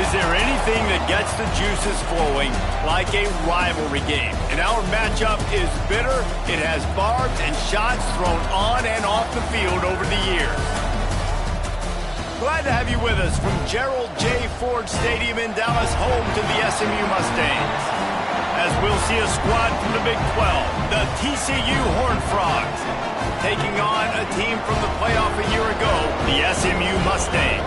Is there anything that gets the juices flowing like a rivalry game? And our matchup is bitter. It has barbs and shots thrown on and off the field over the years. Glad to have you with us from Gerald J. Ford Stadium in Dallas, home to the SMU Mustangs. As we'll see a squad from the Big 12, the TCU Horned Frogs, taking on a team from the playoff a year ago, the SMU Mustangs.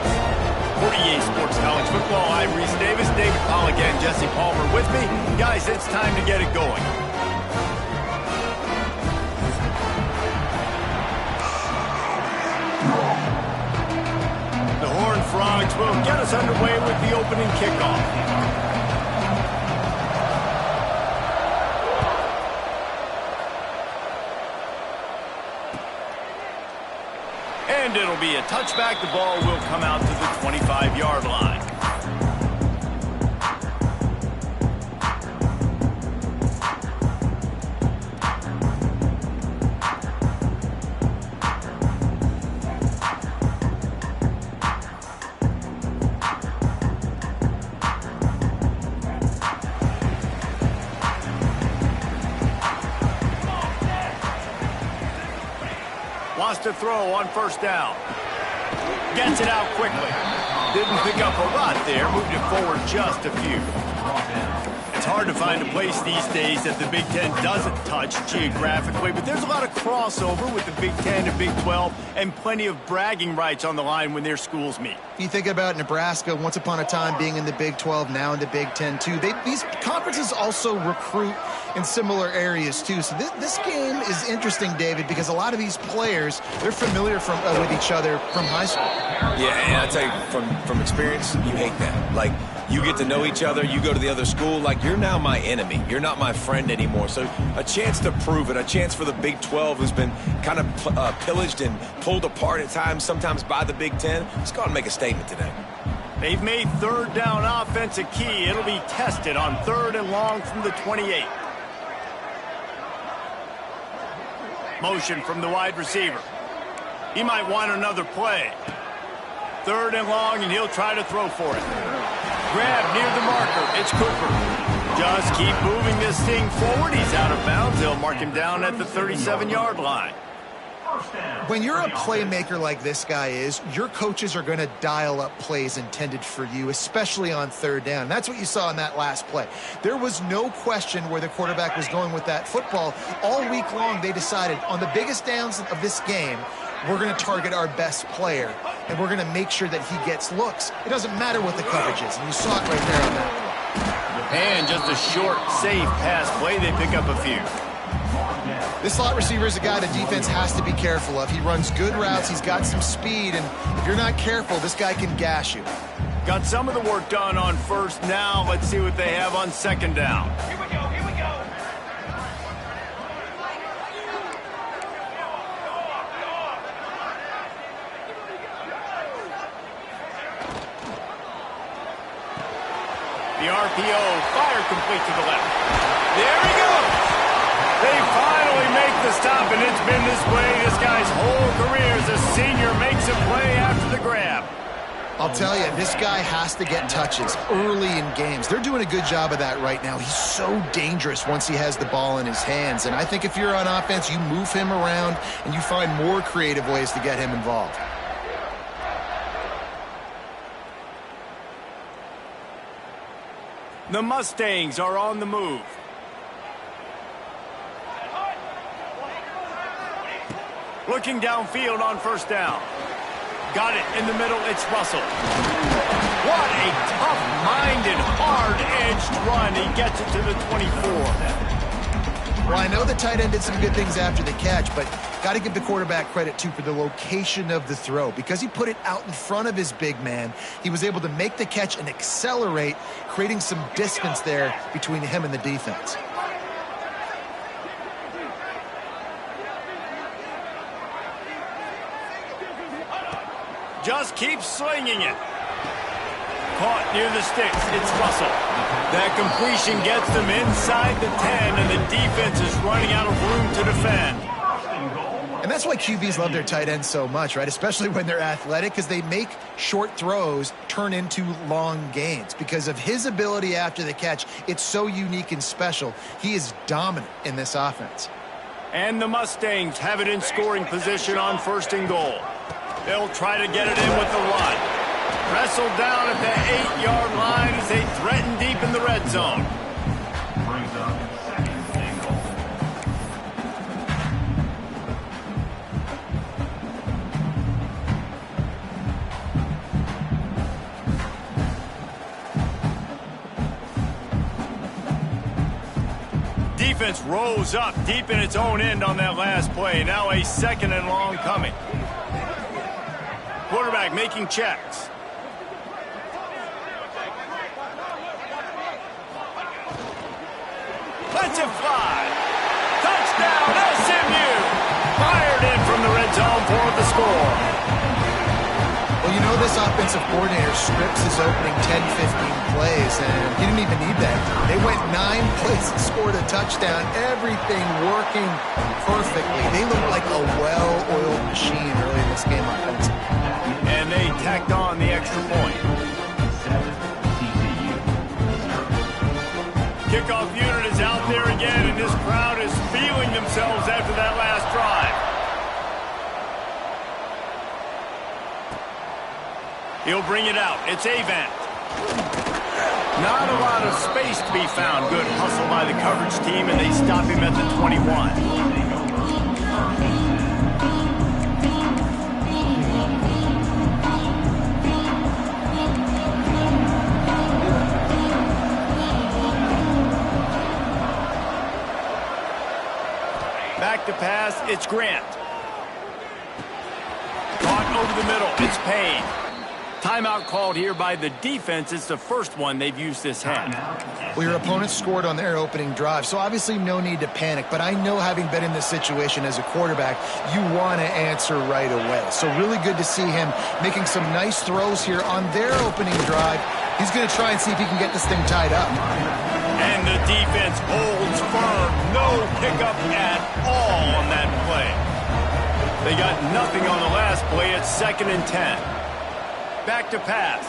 For EA Sports College Football, I'm Reese Davis, David Pollack and Jesse Palmer with me. Guys, it's time to get it going. The Horned Frogs will get us underway with the opening kickoff. And it'll be a touchback. The ball will come out to the 25-yard line. Wants to throw on first down. Gets it out quickly. Didn't pick up a lot there. Moved it forward just a few. It's hard to find a place these days that the Big Ten doesn't touch geographically, but there's a lot of crossover with the Big Ten and Big 12 and plenty of bragging rights on the line when their schools meet. You think about Nebraska, once upon a time being in the Big 12, now in the Big 10 too. These conferences also recruit in similar areas too. So this game is interesting, David, because a lot of these players, they're familiar with each other from high school. Yeah, and I tell you, from experience, you hate that. Like, you get to know each other, you go to the other school, like, you're now my enemy. You're not my friend anymore. So a chance to prove it, a chance for the Big 12, who's been kind of pillaged and pulled apart at times, sometimes by the Big 10. Let's go out and make a statement today. They've made third down offense a key. It'll be tested on 3rd and long from the 28. Motion from the wide receiver. He might want another play. 3rd and long, and he'll try to throw for it. Grab near the marker. It's Cooper. Just keep moving this thing forward. He's out of bounds. They'll mark him down at the 37-yard line. When you're a playmaker like this guy is, your coaches are going to dial up plays intended for you, especially on 3rd down. That's what you saw in that last play. There was no question where the quarterback was going with that football. All week long, they decided on the biggest downs of this game, we're going to target our best player, and we're going to make sure that he gets looks. It doesn't matter what the coverage is, and you saw it right there on that play. And just a short, safe pass play. They pick up a few. This slot receiver is a guy the defense has to be careful of. He runs good routes. He's got some speed, and if you're not careful, this guy can gash you. Got some of the work done on 1st. Now let's see what they have on 2nd down. Here we go, here we go. The RPO, fire complete to the left. There he goes. They finally make the stop, and it's been this way this guy's whole career as a senior. Makes a play after the grab. I'll tell you, this guy has to get touches early in games. They're doing a good job of that right now. He's so dangerous once he has the ball in his hands. And I think if you're on offense, you move him around and you find more creative ways to get him involved. The Mustangs are on the move. Looking downfield on 1st down. Got it in the middle. It's Russell. What a tough-minded, hard-edged run. He gets it to the 24. Well, I know the tight end did some good things after the catch, but got to give the quarterback credit, too, for the location of the throw. Because he put it out in front of his big man, he was able to make the catch and accelerate, creating some distance there between him and the defense. Just keeps slinging it. Caught near the sticks. It's Russell. That completion gets them inside the 10, and the defense is running out of room to defend. And that's why QBs love their tight ends so much, right? Especially when they're athletic, because they make short throws turn into long gains. Because of his ability after the catch, it's so unique and special. He is dominant in this offense. And the Mustangs have it in scoring position on 1st and goal. They'll try to get it in with the run. Wrestled down at the 8-yard line as they threaten deep in the red zone. Defense rose up deep in its own end on that last play. Now a 2nd and long coming. Quarterback making checks. Lets it fly. Touchdown, SMU. Fired in from the red zone for the score. Well, you know this offensive coordinator strips his opening 10-15 plays, and he didn't even need that. They went 9 plays and scored a touchdown. Everything working perfectly. They look like a well-oiled machine early in this game offensively. And they tacked on the extra point. Kickoff unit is out there again, and this crowd is feeling themselves after that last drive. He'll bring it out. It's Avant. Not a lot of space to be found. Good hustle by the coverage team, and they stop him at the 21. Back to pass, it's Grant. Caught over the middle, it's Payne. Timeout called here by the defense. It's the first one they've used this half. Well, your opponent scored on their opening drive, so obviously no need to panic. But I know, having been in this situation as a quarterback, you want to answer right away. So really good to see him making some nice throws here on their opening drive. He's going to try and see if he can get this thing tied up. And the defense holds firm. No pickup at all on that play. They got nothing on the last play. It's 2nd and 10. Back to pass.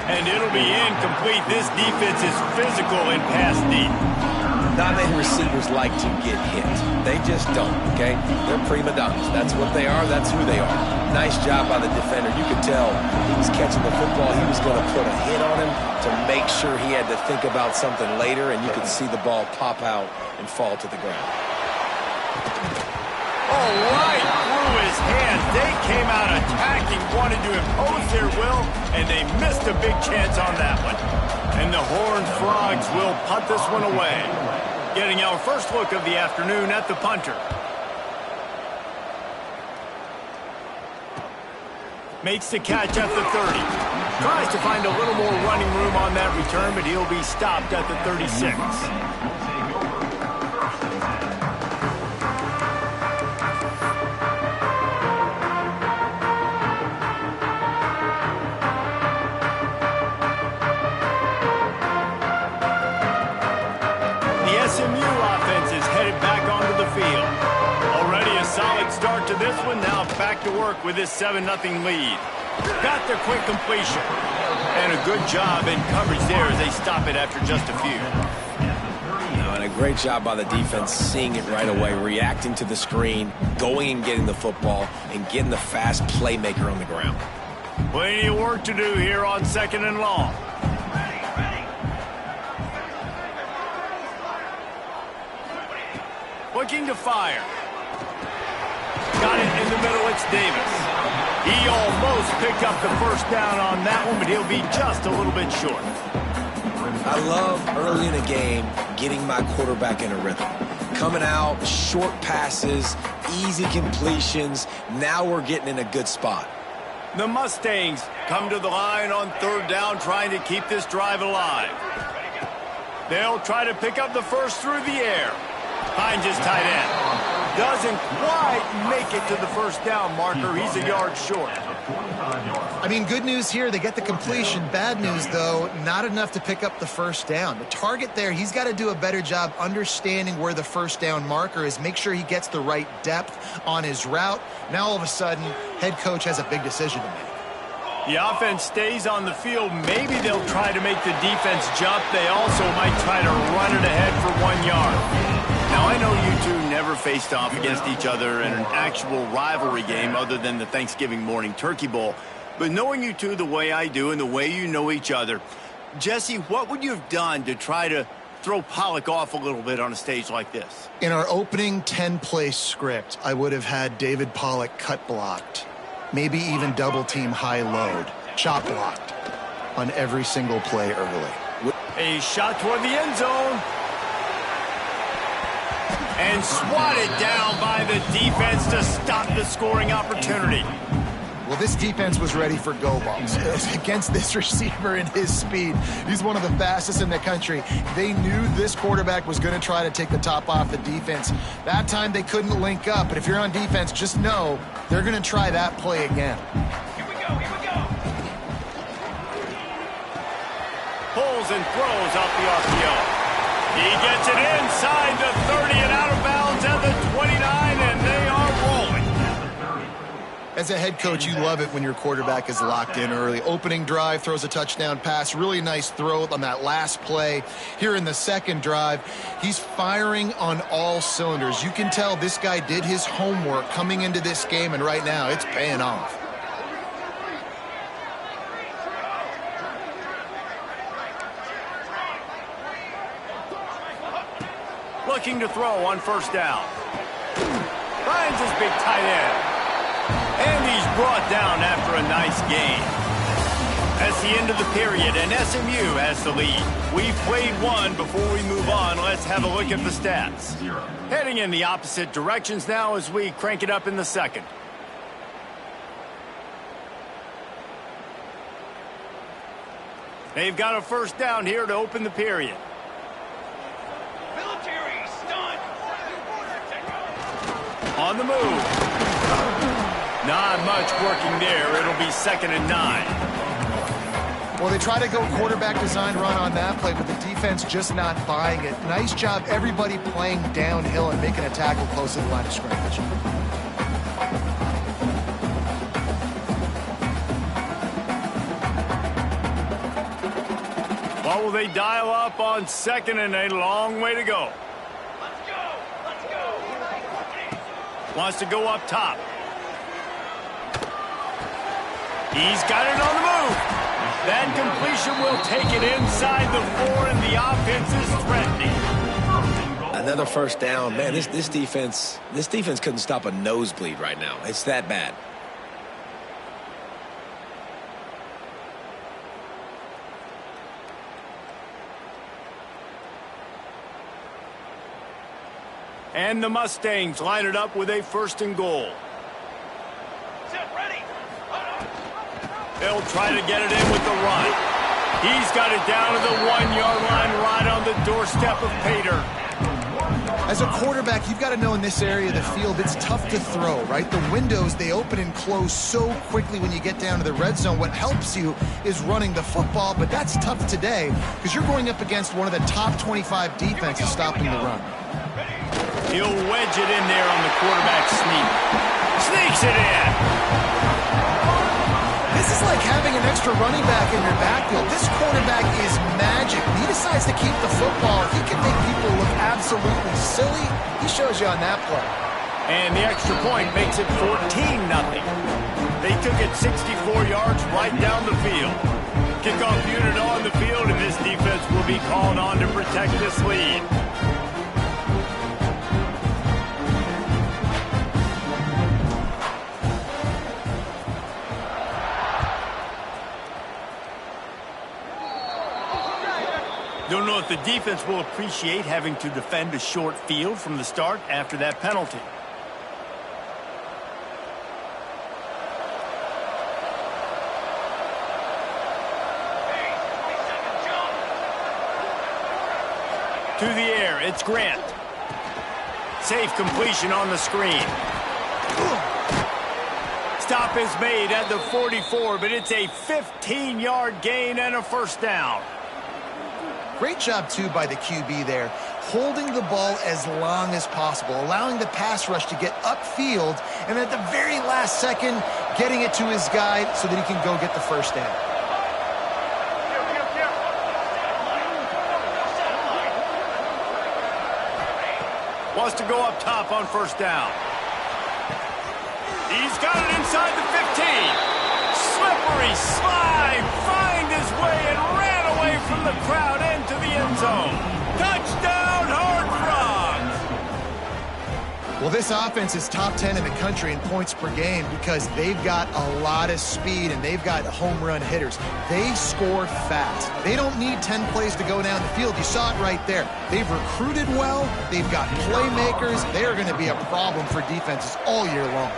And it'll be incomplete. This defense is physical in pass deep. Not many receivers like to get hit. They just don't, okay? They're prima donnas. That's what they are. That's who they are. Nice job by the defender. You could tell he was catching the football. He was going to put a hit on him to make sure he had to think about something later, and you could see the ball pop out and fall to the ground. Oh, right through his hands. They came out attacking, wanted to impose their will, and they missed a big chance on that one. And the Horned Frogs will punt this one away. Getting our first look of the afternoon at the punter. Makes the catch at the 30. Tries to find a little more running room on that return, but he'll be stopped at the 36. Start to this one, now back to work with this 7-0 lead. Got the quick completion. And a good job in coverage there as they stop it after just a few. And a great job by the defense, seeing it right away, reacting to the screen, going and getting the football, and getting the fast playmaker on the ground. Plenty of work to do here on 2nd and long. Looking to fire. Got it in the middle, it's Davis. He almost picked up the first down on that one, but he'll be just a little bit short. I love early in a game getting my quarterback in a rhythm. Coming out, short passes, easy completions. Now we're getting in a good spot. The Mustangs come to the line on 3rd down, trying to keep this drive alive. They'll try to pick up the first through the air. Hines is tight end. Doesn't quite make it to the first down marker. He's a yard short. I mean, good news here, they get the completion. Bad news, though, not enough to pick up the first down. The target there, he's got to do a better job understanding where the first down marker is, make sure he gets the right depth on his route. Now, all of a sudden, head coach has a big decision to make. The offense stays on the field. Maybe they'll try to make the defense jump. They also might try to run it ahead for 1 yard. Now, I know you two never faced off against each other in an actual rivalry game other than the Thanksgiving morning Turkey Bowl. But knowing you two the way I do and the way you know each other, Jesse, what would you have done to try to throw Pollock off a little bit on a stage like this? In our opening 10-play script, I would have had David Pollock cut blocked, maybe even double-team high load, chop blocked on every single play early. A shot toward the end zone. And swatted down by the defense to stop the scoring opportunity. Well, this defense was ready for go balls. Against this receiver and his speed, he's one of the fastest in the country. They knew this quarterback was going to try to take the top off the defense. That time they couldn't link up, but if you're on defense, just know they're going to try that play again. Here we go, here we go. Pulls and throws out the RPO. He gets it inside the 30 and out of bounds at the 29, and they are rolling. As a head coach, you love it when your quarterback is locked in early. Opening drive, throws a touchdown pass. Really nice throw on that last play. Here in the second drive, he's firing on all cylinders. You can tell this guy did his homework coming into this game, and right now it's paying off. Looking to throw on first down. Finds his big tight end. And he's brought down after a nice game. That's the end of the period, and SMU has the lead. We've played one. Before we move on, let's have a look at the stats. Heading in the opposite directions now as we crank it up in the second. They've got a first down here to open the period. Military stunt. On the move. Not much working there. It'll be 2nd and 9. Well, they try to go quarterback design run on that play, but the defense just not buying it. Nice job, everybody playing downhill and making a tackle close to the line of scrimmage. Well, will they dial up on 2nd and a long way to go? Let's go! Let's go! Wants to go up top. He's got it on the move. That completion will take it inside the 4, and the offense is threatening. Another first down. Man, this defense couldn't stop a nosebleed right now. It's that bad. And the Mustangs line it up with a 1st and goal. They'll try to get it in with the run. He's got it down to the 1-yard line right on the doorstep of Pater. As a quarterback, you've got to know in this area of the field, it's tough to throw, right? The windows, they open and close so quickly when you get down to the red zone. What helps you is running the football, but that's tough today because you're going up against one of the top 25 defenses stopping the run. He'll wedge it in there on the quarterback sneak. Sneaks it in. This is like having an extra running back in your backfield. This quarterback is magic. He decides to keep the football. He can make people look absolutely silly. He shows you on that play. And the extra point makes it 14-0. They took it 64 yards right down the field. Kickoff unit on the field, and this defense will be called on to protect this lead. Don't know if the defense will appreciate having to defend a short field from the start after that penalty. To the air, it's Grant. Safe completion on the screen. stop is made at the 44, but it's a 15-yard gain and a first down. Great job, too, by the QB there, holding the ball as long as possible, allowing the pass rush to get upfield, and at the very last second, getting it to his guy so that he can go get the first down. Wants to go up top on first down. He's got it inside the 15. Slippery slide, find his way and ran away from the crowd into the end zone. Touchdown, Horned Frogs! Well, this offense is top 10 in the country in points per game because they've got a lot of speed and they've got home run hitters. They score fast. They don't need 10 plays to go down the field. You saw it right there. They've recruited well. They've got playmakers. They are going to be a problem for defenses all year long.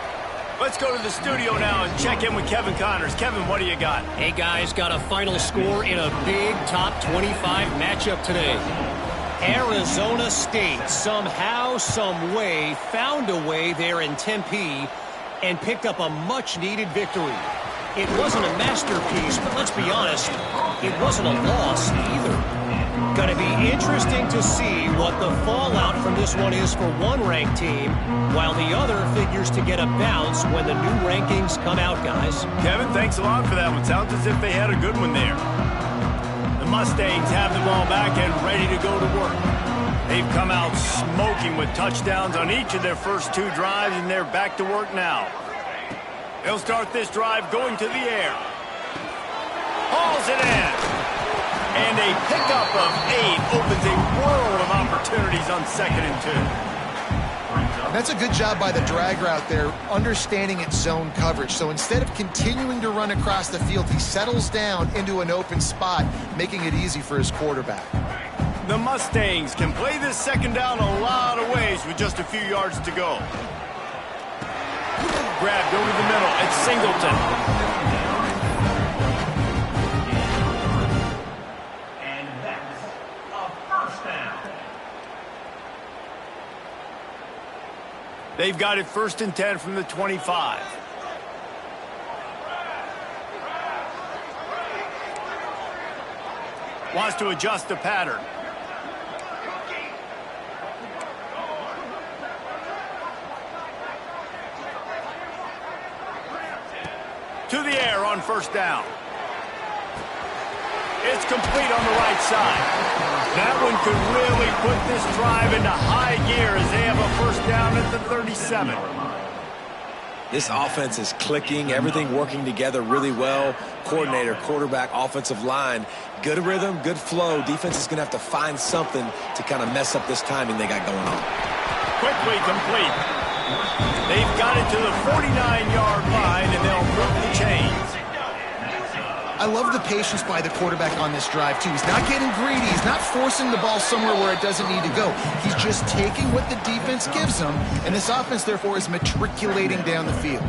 Let's go to the studio now and check in with Kevin Connors. Kevin, what do you got? Hey, guys, got a final score in a big top 25 matchup today. Arizona State somehow, some way, found a way there in Tempe and picked up a much-needed victory. It wasn't a masterpiece, but let's be honest, it wasn't a loss either. Going to be interesting to see what the fallout from this one is for one ranked team, while the other figures to get a bounce when the new rankings come out, guys. Kevin, thanks a lot for that one. Sounds as if they had a good one there. The Mustangs have the ball back and ready to go to work. They've come out smoking with touchdowns on each of their first two drives, and they're back to work now. They'll start this drive going to the air. Hauls it in. And a pickup of 8 opens a world of opportunities on 2nd and 2. That's a good job by the drag route there, understanding its zone coverage. So instead of continuing to run across the field, he settles down into an open spot, making it easy for his quarterback. The Mustangs can play this second down a lot of ways with just a few yards to go. Grabbed over the middle. It's Singleton. They've got it 1st and 10 from the 25. Wants to adjust the pattern. To the air on first down. It's complete on the right side. That one could really put this drive into high gear as they have a first down at the 37. This offense is clicking, everything working together really well. Coordinator, quarterback, offensive line, good rhythm, good flow. Defense is going to have to find something to kind of mess up this timing they got going on. Quickly complete. They've got it to the 49-yard line, and they'll move the chains. I love the patience by the quarterback on this drive, too. He's not getting greedy. He's not forcing the ball somewhere where it doesn't need to go. He's just taking what the defense gives him, and this offense, therefore, is matriculating down the field.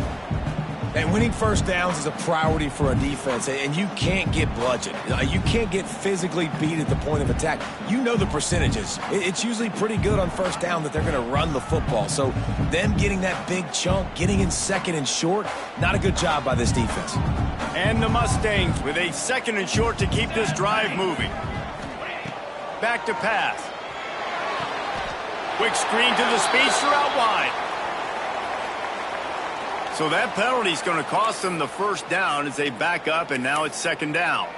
And winning first downs is a priority for a defense, and you can't get bludgeoned. You can't get physically beat at the point of attack. You know the percentages. It's usually pretty good on first down that they're going to run the football. So them getting that big chunk, getting in 2nd and short, not a good job by this defense. And the Mustangs with a 2nd and short to keep this drive moving. Back to pass. Quick screen to the speedster out wide. So that penalty is going to cost them the first down as they back up, and now it's 2nd down.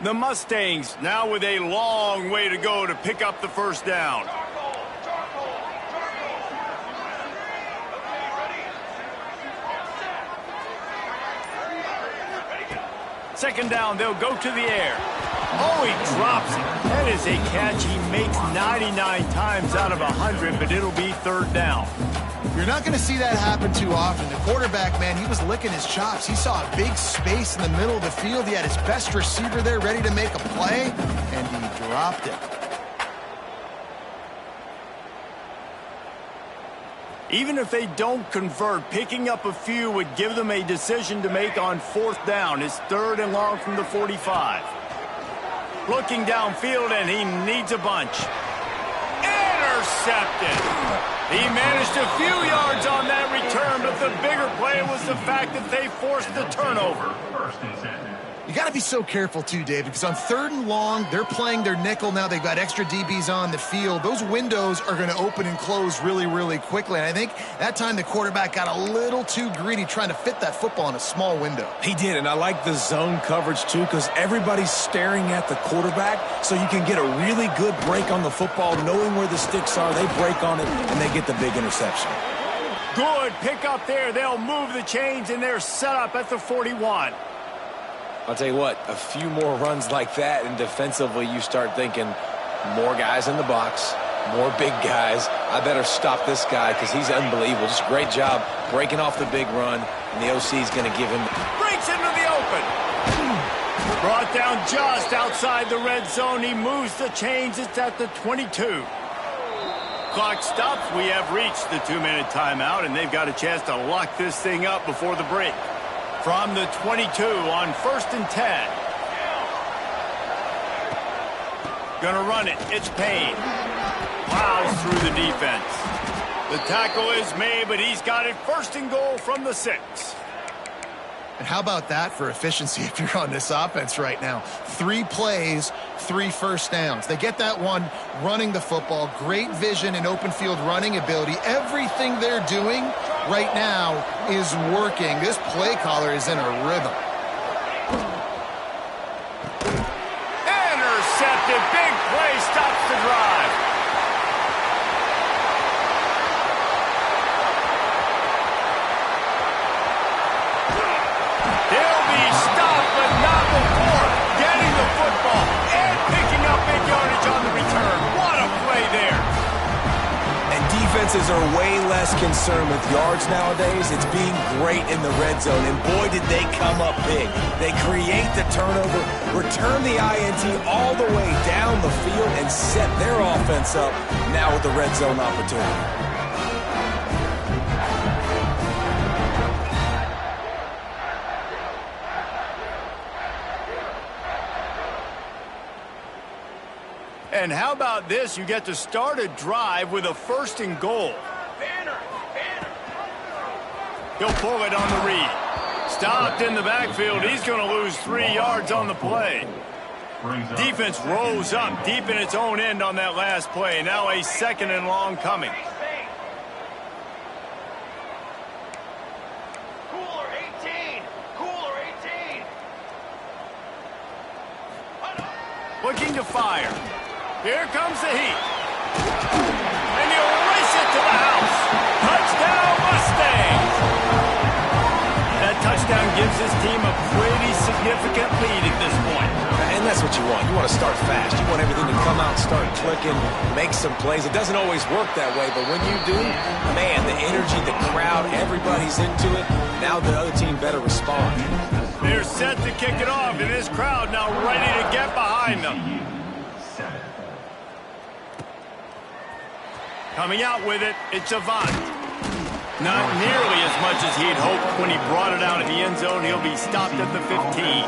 The Mustangs now with a long way to go to pick up the first down. Second down, they'll go to the air. Oh, he drops it. That is a catch he makes 99 times out of 100, but it'll be 3rd down. You're not going to see that happen too often. The quarterback, man, he was licking his chops. He saw a big space in the middle of the field. He had his best receiver there ready to make a play, and he dropped it. Even if they don't convert, picking up a few would give them a decision to make on 4th down. It's 3rd and long from the 45. Looking downfield, and he needs a bunch. Intercepted. He managed a few yards on that return, but the bigger play was the fact that they forced the turnover. You got to be so careful, too, David, because on 3rd and long, they're playing their nickel now. They've got extra DBs on the field. Those windows are going to open and close really, really quickly. And I think that time the quarterback got a little too greedy trying to fit that football in a small window. He did, and I like the zone coverage, too, because everybody's staring at the quarterback, so you can get a really good break on the football, knowing where the sticks are. They break on it, and they get the big interception. Good pick up there. They'll move the chains, and they're set up at the 41. I'll tell you what, a few more runs like that, and defensively you start thinking more guys in the box, more big guys. I better stop this guy because he's unbelievable. Just a great job breaking off the big run, and the OC is going to give him. Breaks into the open. Brought down just outside the red zone. He moves the chains. It's at the 22. Clock stops. We have reached the 2-minute timeout, and they've got a chance to lock this thing up before the break. From the 22 on 1st and 10. Gonna run it. It's Payne. Plows through the defense. The tackle is made, but he's got it 1st and goal from the 6. And how about that for efficiency if you're on this offense right now? 3 plays, 3 first downs. They get that one running the football. Great vision and open field running ability. Everything they're doing right now is working. This play caller is in a rhythm. Intercepted. Big play stops the drive. They'll be stopped, but not before getting the football and picking up big yardage on the return. What a play there. And defenses are way less concerned with yards nowadays. It's being great in the red zone, and boy, did they come up big. They create the turnover, return the INT all the way down the field, and set their offense up now with the red zone opportunity. And how about this? You get to start a drive with a 1st and goal. He'll pull it on the read. Stopped in the backfield. He's going to lose 3 yards on the play. Defense rose up deep in its own end on that last play. Now a 2nd and long coming. Cooler 18. Cooler 18. Looking to fire. Here comes the heat. And he'll race it to the house. Touchdown, Mustangs. That touchdown gives his team a pretty significant lead at this point. And that's what you want. You want to start fast. You want everything to come out, start clicking, make some plays. It doesn't always work that way, but when you do, man, the energy, the crowd, everybody's into it. Now the other team better respond. They're set to kick it off, and this crowd now ready to get behind them. Coming out with it, it's Avant. Not nearly as much as he'd hoped when he brought it out of the end zone. He'll be stopped at the 15.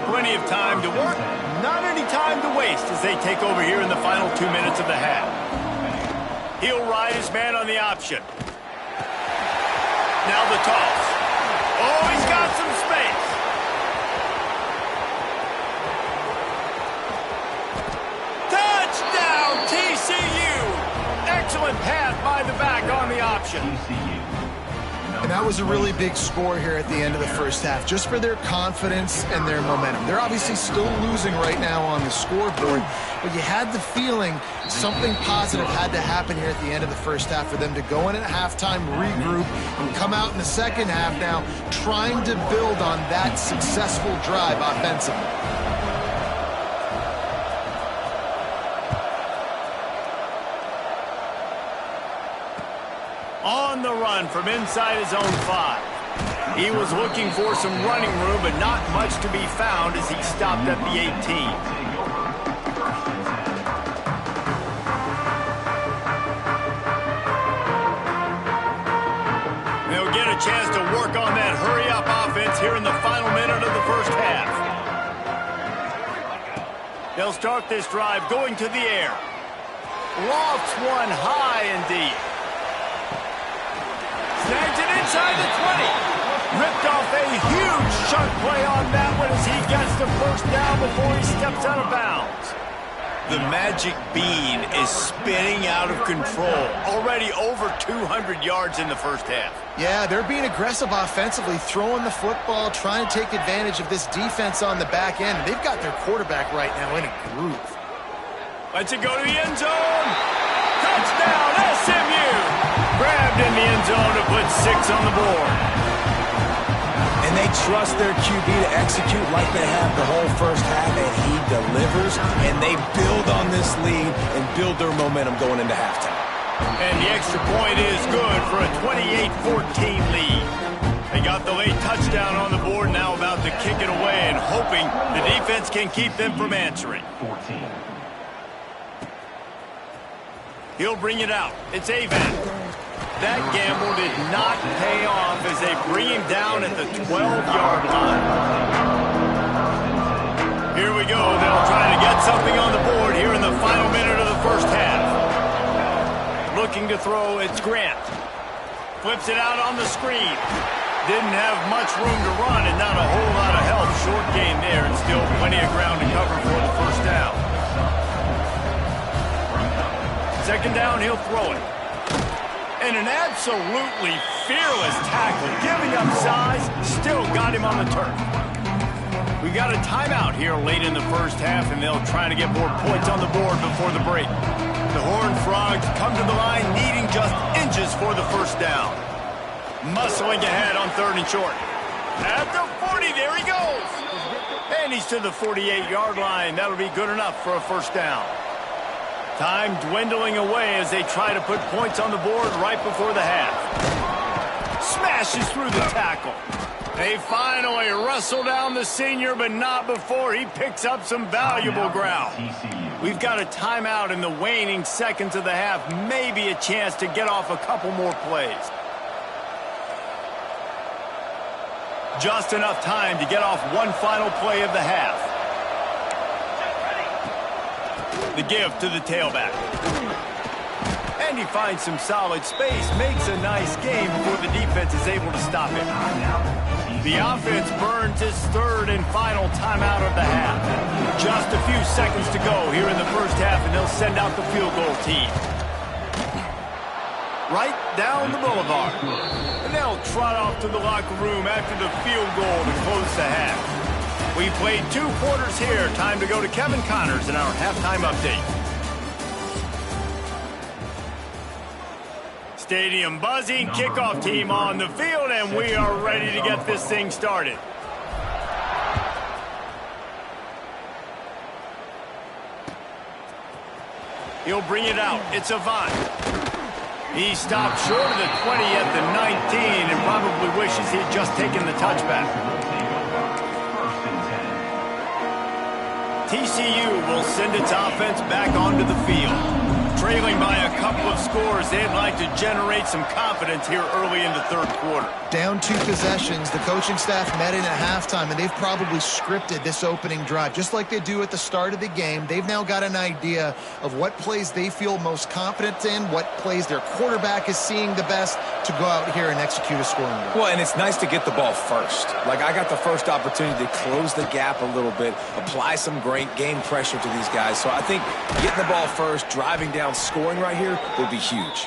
Plenty of time to work, not any time to waste as they take over here in the final 2 minutes of the half. He'll ride his man on the option. Now the toss. Oh, he's got some space. Touchdown, TCU! Excellent pass by the back on the option. And that was a really big score here at the end of the first half, just for their confidence and their momentum. They're obviously still losing right now on the scoreboard, but you had the feeling something positive had to happen here at the end of the first half for them to go in at halftime, regroup, and come out in the second half now trying to build on that successful drive offensively. On the run from inside his own 5. He was looking for some running room, but not much to be found as he stopped at the 18. offense here in the final minute of the first half. They'll start this drive going to the air. Lofts one high and deep. Snags it inside the 20. Ripped off a huge chunk play on that one as he gets the first down before he steps out of bounds. The magic bean is spinning out of control. Already over 200 yards in the first half. Yeah, they're being aggressive offensively, throwing the football, trying to take advantage of this defense on the back end. They've got their quarterback right now in a groove. Lets it go to the end zone. Touchdown, SMU! Grabbed in the end zone to put 6 on the board. And they trust their QB to execute like they have the whole first half, and he delivers, and they build on this lead and build their momentum going into halftime. And the extra point is good for a 28-14 lead. They got the late touchdown on the board, now about to kick it away and hoping the defense can keep them from answering. 14. He'll bring it out. It's Avan. That gamble did not pay off as they bring him down at the 12-yard line. Here we go. They'll try to get something on the board here in the final minute of the first half. Looking to throw, it's Grant. Flips it out on the screen. Didn't have much room to run and not a whole lot of help. Short gain there and still plenty of ground to cover for the first down. Second down, he'll throw it. And an absolutely fearless tackle, giving up size, still got him on the turf. We've got a timeout here late in the first half, and they'll try to get more points on the board before the break. The Horned Frogs come to the line needing just inches for the first down. Muscling ahead on 3rd and short. At the 40, there he goes. And he's to the 48-yard line. That'll be good enough for a first down. Time dwindling away as they try to put points on the board right before the half. Smashes through the tackle. They finally wrestle down the senior, but not before he picks up some valuable ground. We've got a timeout in the waning seconds of the half. Maybe a chance to get off a couple more plays. Just enough time to get off one final play of the half. The give to the tailback. And he finds some solid space, makes a nice game before the defense is able to stop it. The offense burns its 3rd and final timeout of the half. Just a few seconds to go here in the first half, and they'll send out the field goal team. Right down the boulevard. And they'll trot off to the locker room after the field goal to close the half. We played 2 quarters here. Time to go to Kevin Connors in our halftime update. Stadium buzzing, kickoff team on the field, and we are ready to get this thing started. He'll bring it out. It's Avant. He stopped short of the 20 at the 19 and probably wishes he'd just taken the touchback. TCU will send its offense back onto the field. Trailing by a couple of scores, they'd like to generate some confidence here early in the 3rd quarter. Down 2 possessions, the coaching staff met in at halftime, and they've probably scripted this opening drive. Just like they do at the start of the game, they've now got an idea of what plays they feel most confident in, what plays their quarterback is seeing the best to go out here and execute a scoring drive. Well, and it's nice to get the ball first. Like, I got the first opportunity to close the gap a little bit, apply some great game pressure to these guys. So I think getting the ball first, driving down, scoring right here will be huge.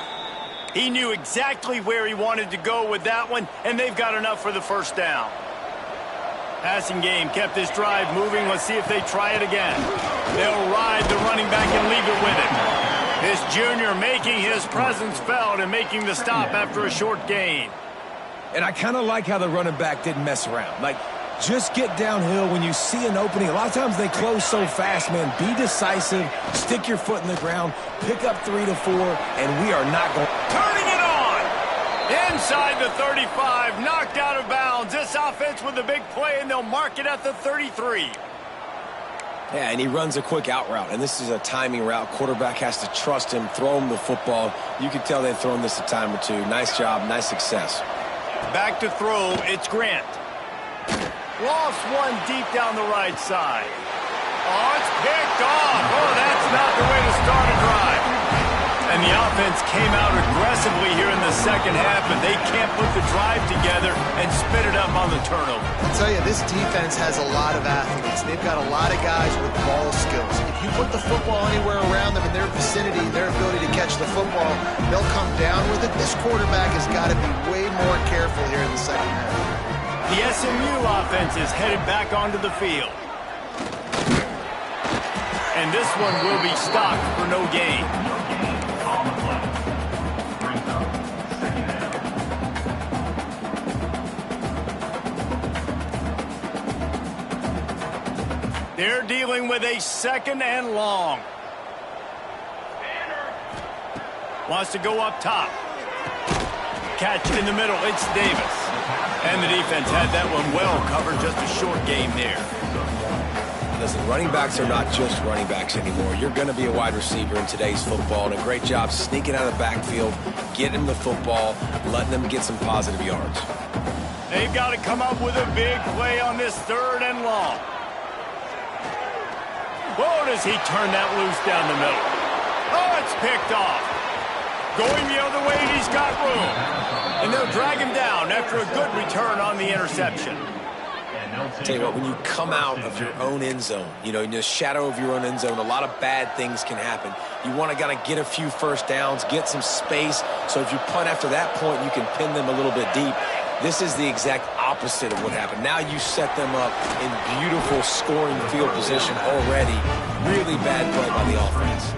He knew exactly where he wanted to go with that one, and they've got enough for the first down. Passing game kept this drive moving. Let's see if they try it again. They'll ride the running back and leave it with him. This junior making his presence felt and making the stop after a short gain. And I kind of like how the running back didn't mess around. Like, just get downhill when you see an opening. A lot of times they close so fast, man. Be decisive, stick your foot in the ground, pick up 3 to 4, and we are not going. Turning it on! Inside the 35, knocked out of bounds. This offense with a big play, and they'll mark it at the 33. Yeah, and he runs a quick out route, and this is a timing route. Quarterback has to trust him, throw him the football. You can tell they've thrown this a time or two. Nice job, nice success. Back to throw, it's Grant. Lost one deep down the right side. Oh, it's picked off. Oh, that's not the way to start a drive. And the offense came out aggressively here in the second half, but they can't put the drive together and spit it up on the turnover. I'll tell you, this defense has a lot of athletes. They've got a lot of guys with ball skills. If you put the football anywhere around them in their vicinity, their ability to catch the football, they'll come down with it. This quarterback has got to be way more careful here in the second half. The SMU offense is headed back onto the field. And this one will be stopped for no gain. They're dealing with a second and long. Wants to go up top. Catch in the middle. It's Davis. And the defense had that one well covered. Just a short game there. Listen, running backs are not just running backs anymore. You're going to be a wide receiver in today's football, and a great job sneaking out of the backfield, getting them the football, letting them get some positive yards. They've got to come up with a big play on this third and long. Whoa, does he turn that loose down the middle? Oh, it's picked off. Going the other way, and he's got room. And they'll drag him down after a good return on the interception. Tell you what, when you come out of your own end zone, you know, in the shadow of your own end zone, a lot of bad things can happen. You want to kind of get a few first downs, get some space, so if you punt after that point, you can pin them a little bit deep. This is the exact opposite of what happened. Now you set them up in beautiful scoring field position already. Really bad play by the offense.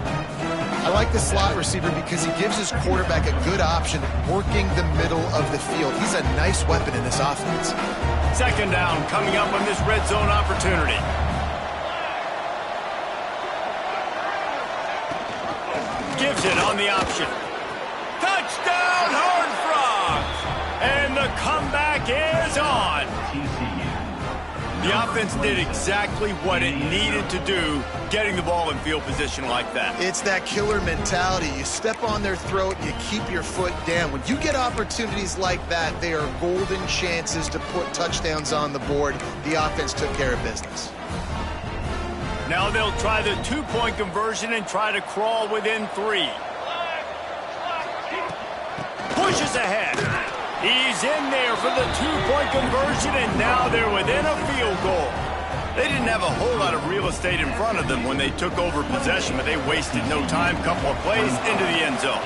I like the slot receiver because he gives his quarterback a good option working the middle of the field. He's a nice weapon in this offense. Second down coming up on this red zone opportunity. Gives it on the option. Touchdown, Horned Frogs! And the comeback is on. The offense did exactly what it needed to do, getting the ball in field position like that. It's that killer mentality. You step on their throat, you keep your foot down. When you get opportunities like that, they are golden chances to put touchdowns on the board. The offense took care of business. Now they'll try the two-point conversion and try to crawl within 3. Pushes ahead. He's in there for the two-point conversion, and now they're within a field goal. They didn't have a whole lot of real estate in front of them when they took over possession, but they wasted no time. Couple of plays into the end zone.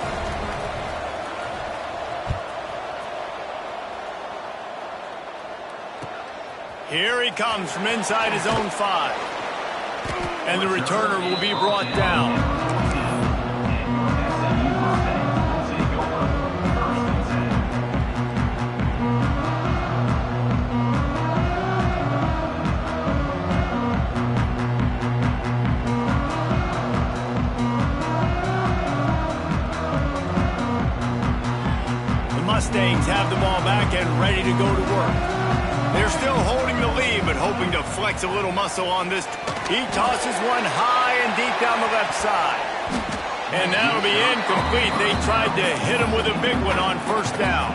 Here he comes from inside his own 5. And the returner will be brought down. Mustangs have the ball back and ready to go to work. They're still holding the lead, but hoping to flex a little muscle on this. He tosses one high and deep down the left side. And that'll be incomplete. They tried to hit him with a big one on first down.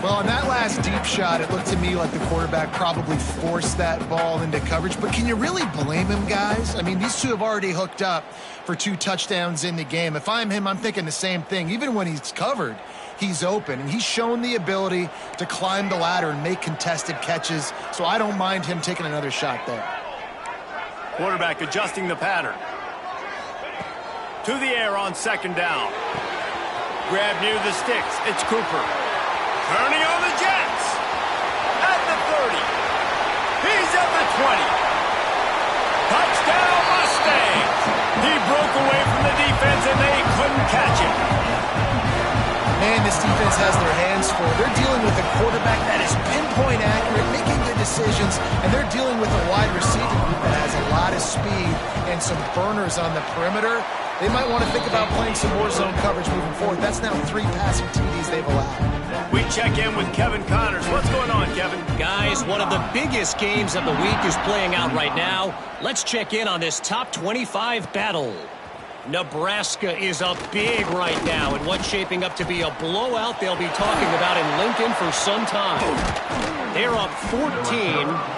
Well, on that last deep shot, it looked to me like the quarterback probably forced that ball into coverage. But can you really blame him, guys? I mean, these two have already hooked up for 2 touchdowns in the game. If I'm him, I'm thinking the same thing. Even when he's covered, he's open, and he's shown the ability to climb the ladder and make contested catches, so I don't mind him taking another shot there. Quarterback adjusting the pattern. To the air on second down. Grab near the sticks. It's Cooper. Turning on the Jets. At the 30. He's at the 20. Touchdown Mustangs. He broke away from the defense, and they couldn't catch him. Man, this defense has their hands full. They're dealing with a quarterback that is pinpoint accurate, making good decisions, and they're dealing with a wide receiver group that has a lot of speed and some burners on the perimeter. They might want to think about playing some more zone coverage moving forward. That's now 3 passing TDs they've allowed. We check in with Kevin Connors. What's going on, Kevin? Guys, one of the biggest games of the week is playing out right now. Let's check in on this top 25 battle. Nebraska is up big right now in what's shaping up to be a blowout they'll be talking about in Lincoln for some time. They're up 14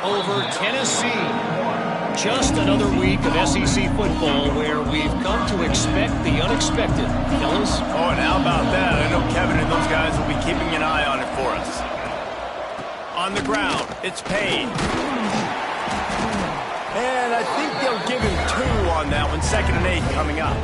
over Tennessee. Just another week of SEC football where we've come to expect the unexpected, fellas. Oh, and how about that? I know Kevin and those guys will be keeping an eye on it for us. On the ground, it's Payne. And I think they'll give him 2 on that one. 2nd and 8 coming up.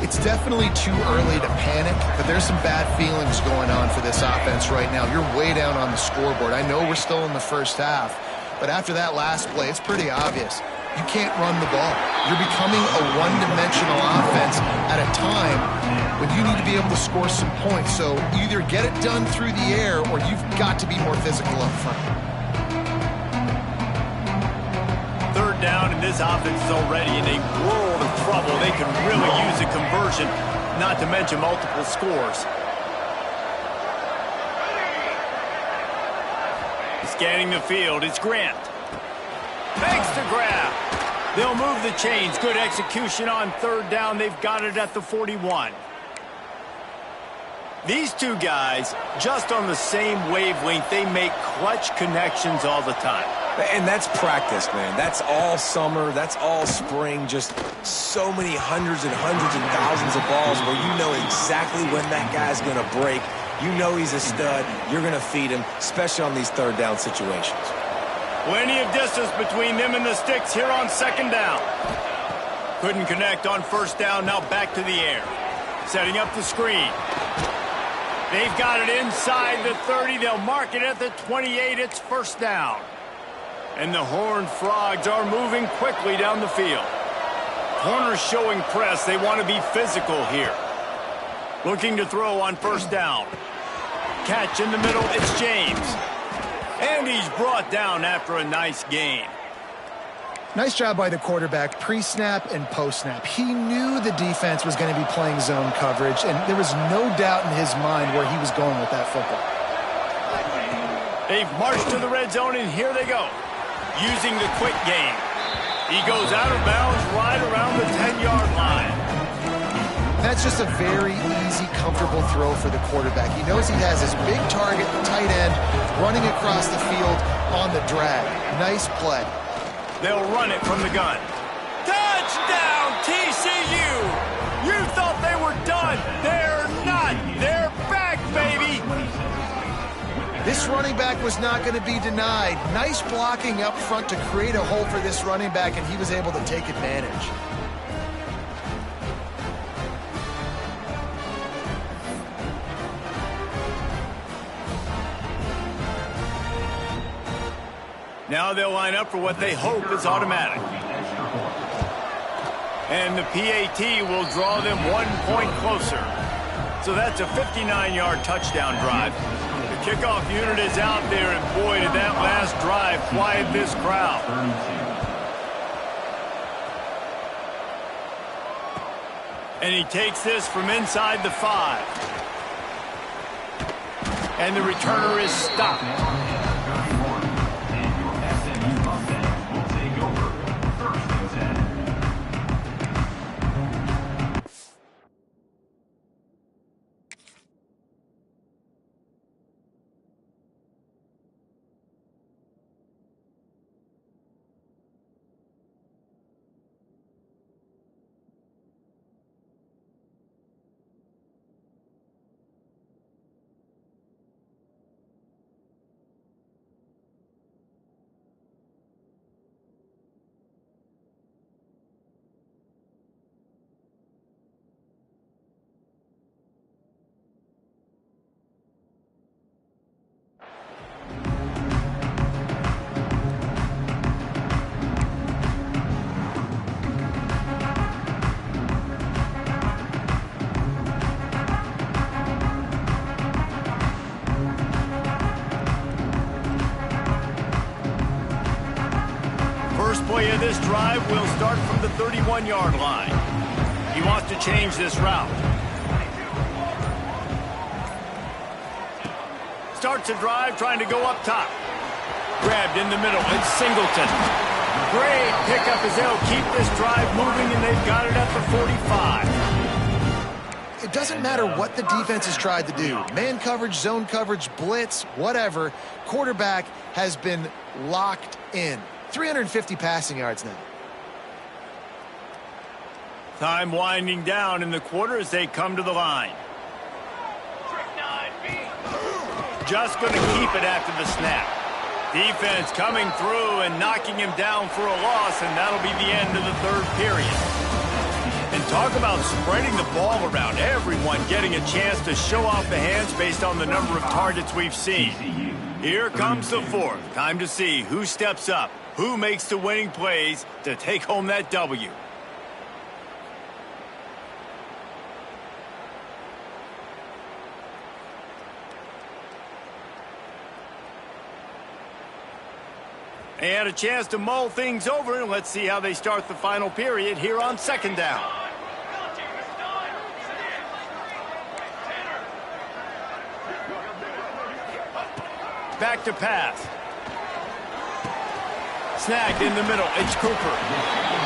It's definitely too early to panic, but there's some bad feelings going on for this offense right now. You're way down on the scoreboard. I know we're still in the first half, but after that last play, it's pretty obvious. You can't run the ball. You're becoming a one-dimensional offense at a time when you need to be able to score some points. So either get it done through the air or you've got to be more physical up front. 3rd down, and this offense is already in a world of trouble. They can really use a conversion, not to mention multiple scores. Scanning the field, it's Grant. Makes the grab. They'll move the chains. Good execution on 3rd down. They've got it at the 41. These two guys, just on the same wavelength, they make clutch connections all the time. And that's practice, man. That's all summer. That's all spring. Just so many hundreds and thousands of balls where you know exactly when that guy's going to break. You know he's a stud. You're going to feed him, especially on these 3rd down situations. Plenty of distance between them and the sticks here on 2nd down. Couldn't connect on 1st down. Now back to the air. Setting up the screen. They've got it inside the 30. They'll mark it at the 28. It's 1st down. And the Horned Frogs are moving quickly down the field. Corners showing press. They want to be physical here. Looking to throw on 1st down. Catch in the middle. It's James. And he's brought down after a nice gain. Nice job by the quarterback, pre-snap and post-snap. He knew the defense was going to be playing zone coverage, and there was no doubt in his mind where he was going with that football. They've marched to the red zone, and here they go. Using the quick game. He goes out of bounds right around the 10-yard line. That's just a very easy, comfortable throw for the quarterback. He knows he has his big target, the tight end, running across the field on the drag. Nice play. They'll run it from the gun. Touchdown, TCU! You thought they were done. They're not. They're back, baby! This running back was not going to be denied. Nice blocking up front to create a hole for this running back, and he was able to take advantage. Now they'll line up for what they hope is automatic. And the PAT will draw them 1 point closer. So that's a 59-yard touchdown drive. The kickoff unit is out there, and boy, did that last drive quiet this crowd. And he takes this from inside the 5. And the returner is stopped. Play of this drive will start from the 31-yard line. He wants to change this route. Starts a drive trying to go up top. Grabbed in the middle. It's Singleton. Great pickup as they'll keep this drive moving, and they've got it at the 45. it doesn't matter what the defense has tried to do. Man coverage, zone coverage, blitz, whatever. Quarterback has been locked in. 350 passing yards now. Time winding down in the quarter as they come to the line. Just going to keep it after the snap. Defense coming through and knocking him down for a loss, and that'll be the end of the third period. And talk about spreading the ball around. Everyone getting a chance to show off the hands based on the number of targets we've seen. Here comes the fourth. Time to see who steps up, who makes the winning plays to take home that W. And a chance to mull things over, and let's see how they start the final period here on second down. Back to pass. Snagged in the middle. It's Cooper.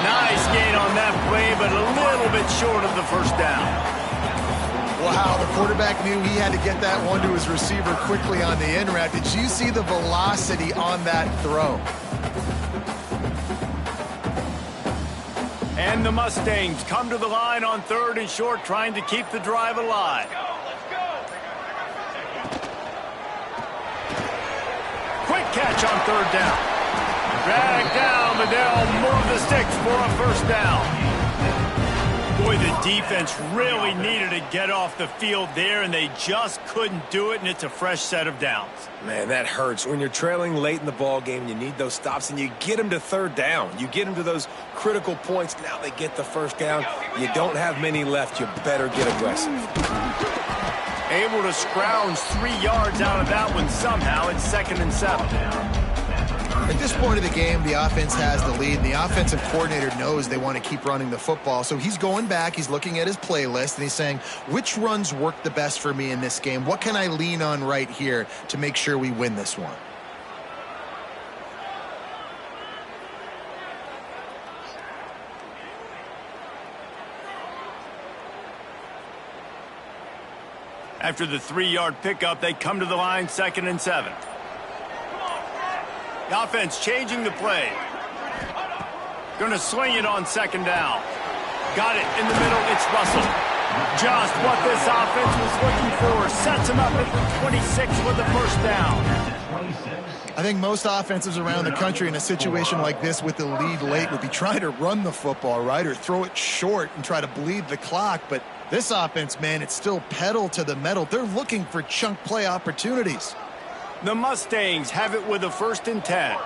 Nice gain on that play, but a little bit short of the first down. Wow, the quarterback knew he had to get that one to his receiver quickly on the in route. Did you see the velocity on that throw? And the Mustangs come to the line on third and short, trying to keep the drive alive. Quick catch on third down. Drag down, but they'll move the sticks for a first down. Boy, the defense really needed to get off the field there, and they just couldn't do it, and it's a fresh set of downs. Man, that hurts. When you're trailing late in the ball game, you need those stops, and you get them to third down. You get them to those critical points. Now they get the first down. You don't have many left. You better get aggressive. Able to scrounge 3 yards out of that one somehow. It's 2nd and 7. At this point of the game, the offense has the lead, and the offensive coordinator knows they want to keep running the football. So he's going back, he's looking at his playlist, and he's saying, which runs work the best for me in this game? What can I lean on right here to make sure we win this one? After the 3-yard pickup, they come to the line, 2nd and 7. The offense changing the play. Going to sling it on 2nd down. Got it in the middle. It's Russell. Just what this offense was looking for. Sets him up at the 26 with the first down. I think most offenses around the country in a situation like this with the lead late would be trying to run the football, right, or throw it short and try to bleed the clock. But this offense, man, it's still pedal to the metal. They're looking for chunk play opportunities. The Mustangs have it with a 1st and 10.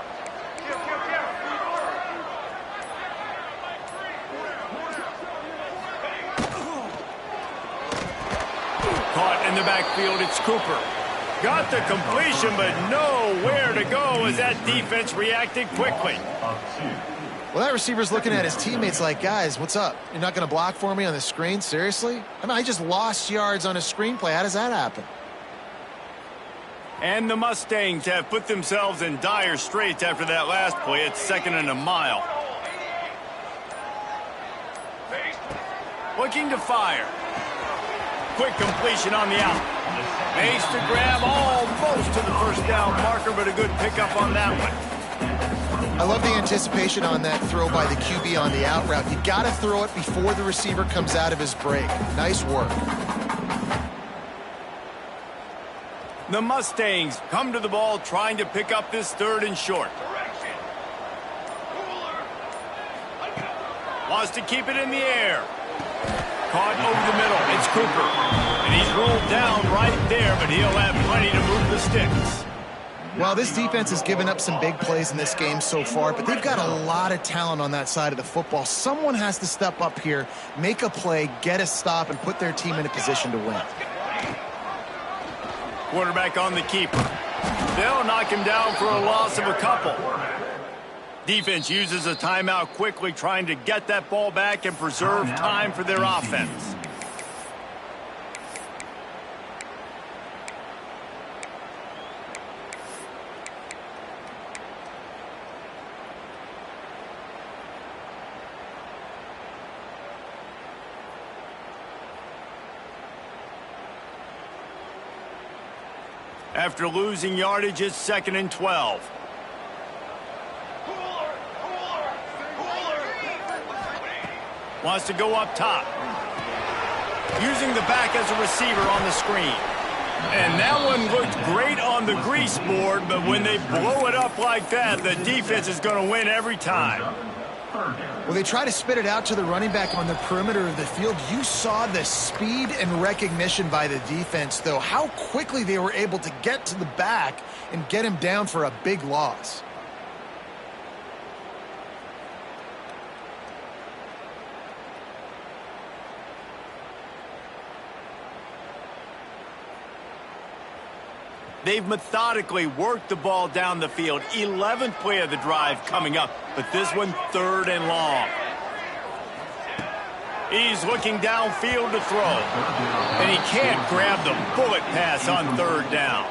Caught in the backfield, it's Cooper. Got the completion, but nowhere to go as that defense reacted quickly. Well, that receiver's looking at his teammates like, guys, what's up? You're not going to block for me on the screen? Seriously? I mean, I just lost yards on a screenplay. How does that happen? And the Mustangs have put themselves in dire straits after that last play. It's 2nd and a mile. Looking to fire. Quick completion on the out. Makes to grab almost to the first down marker, but a good pickup on that one. I love the anticipation on that throw by the QB on the out route. You got to throw it before the receiver comes out of his break. Nice work. The Mustangs come to the ball trying to pick up this 3rd and short. Wants to keep it in the air. Caught over the middle. It's Cooper. And he's rolled down right there, but he'll have plenty to move the sticks. Well, this defense has given up some big plays in this game so far, but they've got a lot of talent on that side of the football. Someone has to step up here, make a play, get a stop, and put their team in a position to win. Quarterback on the keeper. They'll knock him down for a loss of a couple. Defense uses a timeout quickly, trying to get that ball back and preserve time for their offense. After losing yardage, it's 2nd and 12. Wants to go up top. Using the back as a receiver on the screen. And that one looked great on the grease board, but when they blow it up like that, the defense is going to win every time. Well, they try to spit it out to the running back on the perimeter of the field. You saw the speed and recognition by the defense, though, how quickly they were able to get to the back and get him down for a big loss. They've methodically worked the ball down the field. 11th play of the drive coming up, but this one 3rd and long. He's looking downfield to throw, and he can't grab the bullet pass on 3rd down.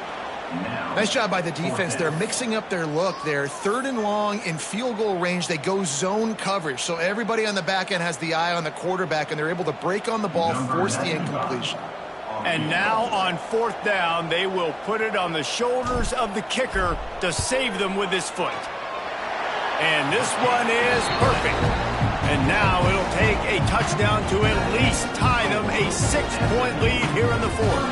Nice job by the defense. They're mixing up their look there. 3rd and long in field goal range. They go zone coverage, so everybody on the back end has the eye on the quarterback, and they're able to break on the ball, force the incompletion. And now on 4th down, they will put it on the shoulders of the kicker to save them with his foot. And this one is perfect. And now it'll take a touchdown to at least tie them a 6-point lead here in the 4th.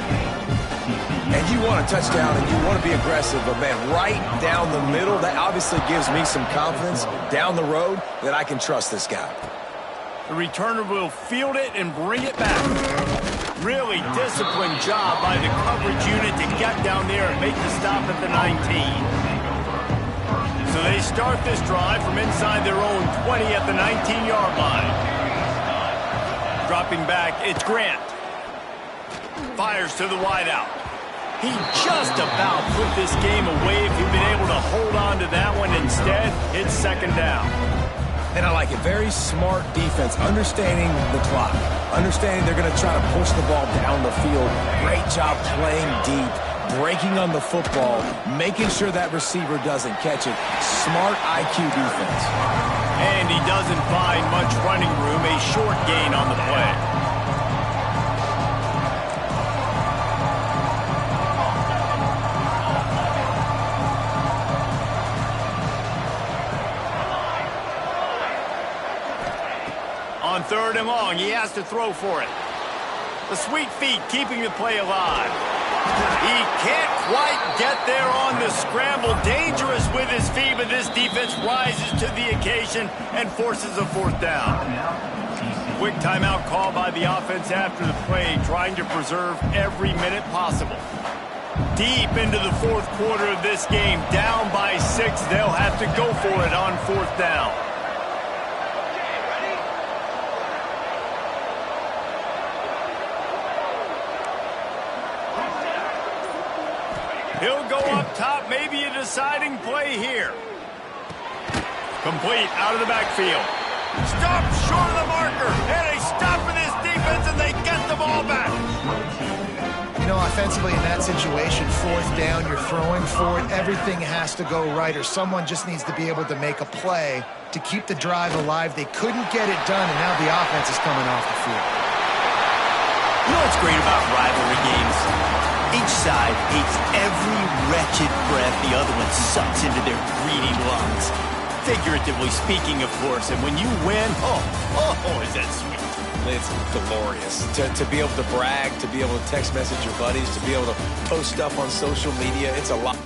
And you want a touchdown and you want to be aggressive, but man, right down the middle, that obviously gives me some confidence down the road that I can trust this guy. The returner will field it and bring it back. Really disciplined job by the coverage unit to get down there and make the stop at the 19. So they start this drive from inside their own 20 at the 19-yard line. Dropping back, it's Grant. Fires to the wideout. He just about put this game away if he'd been able to hold on to that one. Instead, it's 2nd down. And I like it. Very smart defense, understanding the clock, understanding they're going to try to push the ball down the field. Great job playing deep, breaking on the football, making sure that receiver doesn't catch it. Smart IQ defense. And he doesn't find much running room, a short gain on the play. On 3rd and long, he has to throw for it. The sweet feet keeping the play alive. He can't quite get there on the scramble. Dangerous with his feet, but this defense rises to the occasion and forces a 4th down. Quick timeout call by the offense after the play, trying to preserve every minute possible. Deep into the 4th quarter of this game, down by 6, they'll have to go for it on 4th down. He'll go up top, maybe a deciding play here. Complete out of the backfield. Stop short of the marker, and they stop for this defense, and they get the ball back. You know, offensively in that situation, 4th down, you're throwing for it. Everything has to go right, or someone just needs to be able to make a play to keep the drive alive. They couldn't get it done, and now the offense is coming off the field. You know what's great about rivalry games? Each side hates every wretched breath the other one sucks into their greedy lungs. Figuratively speaking, of course, and when you win, oh, is that sweet. It's glorious. To be able to brag, to be able to text message your buddies, to be able to post stuff on social media, it's a lot.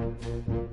it.